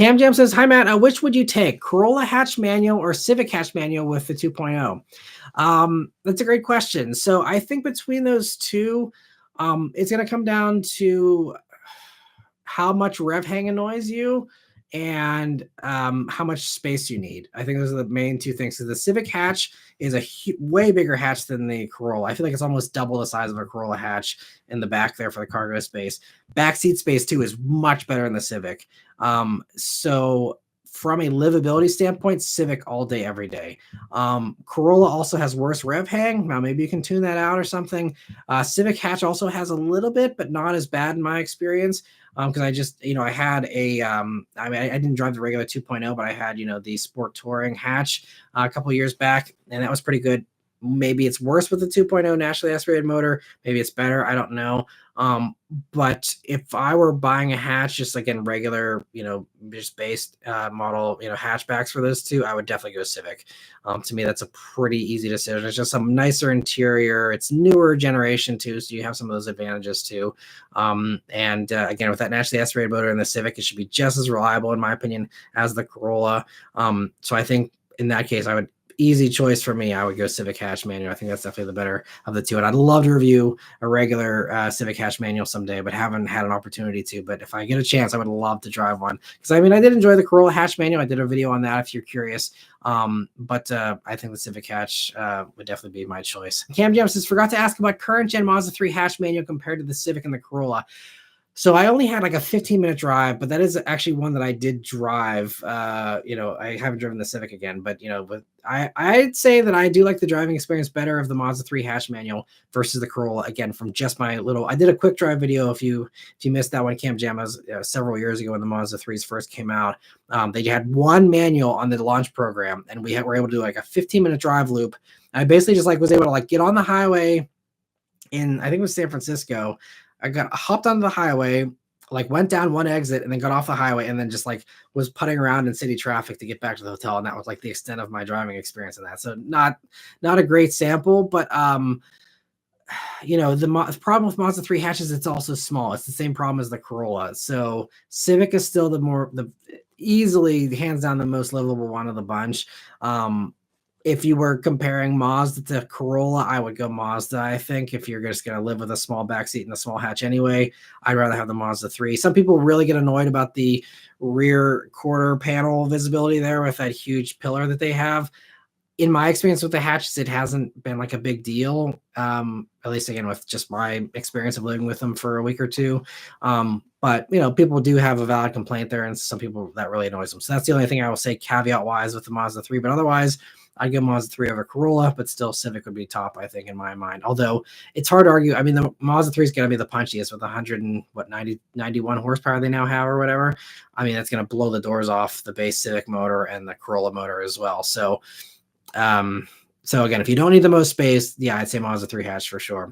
Camjam says, "Hi Matt, which would you take, Corolla hatch manual or Civic hatch manual with the 2.0?" That's a great question. So I think between those two, it's going to come down to how much rev hang annoys you and how much space you need. I think those are the main two things. So the Civic hatch is a way bigger hatch than the Corolla. I feel like it's almost double the size of a Corolla hatch in the back there for the cargo space. Backseat space too is much better in the Civic. So from a livability standpoint, Civic all day, every day. Corolla also has worse rev hang. Now maybe you can tune that out or something. Civic hatch also has a little bit, but not as bad in my experience. Because I just, I had a, I mean, I didn't drive the regular 2.0, but I had, the Sport Touring hatch a couple of years back, and that was pretty good. Maybe it's worse with the 2.0 naturally aspirated motor. Maybe it's better. I don't know. But if I were buying a hatch, just again, regular, just based model, hatchbacks for those two, I would definitely go Civic. To me, that's a pretty easy decision. It's just some nicer interior. It's newer generation too, so you have some of those advantages too. And again, with that naturally aspirated motor in the Civic, it should be just as reliable, in my opinion, as the Corolla. So I think in that case, easy choice for me, I would go Civic hatch manual. I think that's definitely the better of the two. And I'd love to review a regular Civic hatch manual someday, but haven't had an opportunity to. But if I get a chance, I would love to drive one. Because I mean, I did enjoy the Corolla hatch manual. I did a video on that if you're curious. But I think the Civic hatch would definitely be my choice. Camjam says, "Forgot to ask about current gen Mazda3 hatch manual compared to the Civic and the Corolla." So I only had like a 15-minute drive, but that is actually one that I did drive. I haven't driven the Civic again, but I'd say that I do like the driving experience better of the Mazda3 hatch manual versus the Corolla. Again, from just I did a quick drive video. If you missed that one, Camjam, was several years ago when the Mazda3s first came out. They had one manual on the launch program, and we were able to do like a 15-minute drive loop. I basically just was able to get on the highway in, I think it was San Francisco. I hopped onto the highway, went down one exit and then got off the highway and then just was putting around in city traffic to get back to the hotel. And that was the extent of my driving experience in that. So not a great sample, but the problem with Mazda3 hatches, it's also small. It's the same problem as the Corolla. So Civic is still the easily hands down the most livable one of the bunch. If you were comparing Mazda to Corolla, I would go Mazda. I think if you're just going to live with a small backseat and a small hatch anyway, I'd rather have the Mazda3. Some people really get annoyed about the rear quarter panel visibility there with that huge pillar that they have. In my experience with the hatches, it hasn't been a big deal. At least again, with just my experience of living with them for a week or two. But people do have a valid complaint there, and some people that really annoys them. So that's the only thing I will say caveat wise with the Mazda3. But otherwise, I'd go Mazda3 over Corolla, but still Civic would be top, I think, in my mind. Although it's hard to argue. I mean, the Mazda3 is going to be the punchiest with 91 horsepower they now have or whatever. I mean, that's going to blow the doors off the base Civic motor and the Corolla motor as well. So again, if you don't need the most space, yeah, I'd say Mazda3 hatch for sure.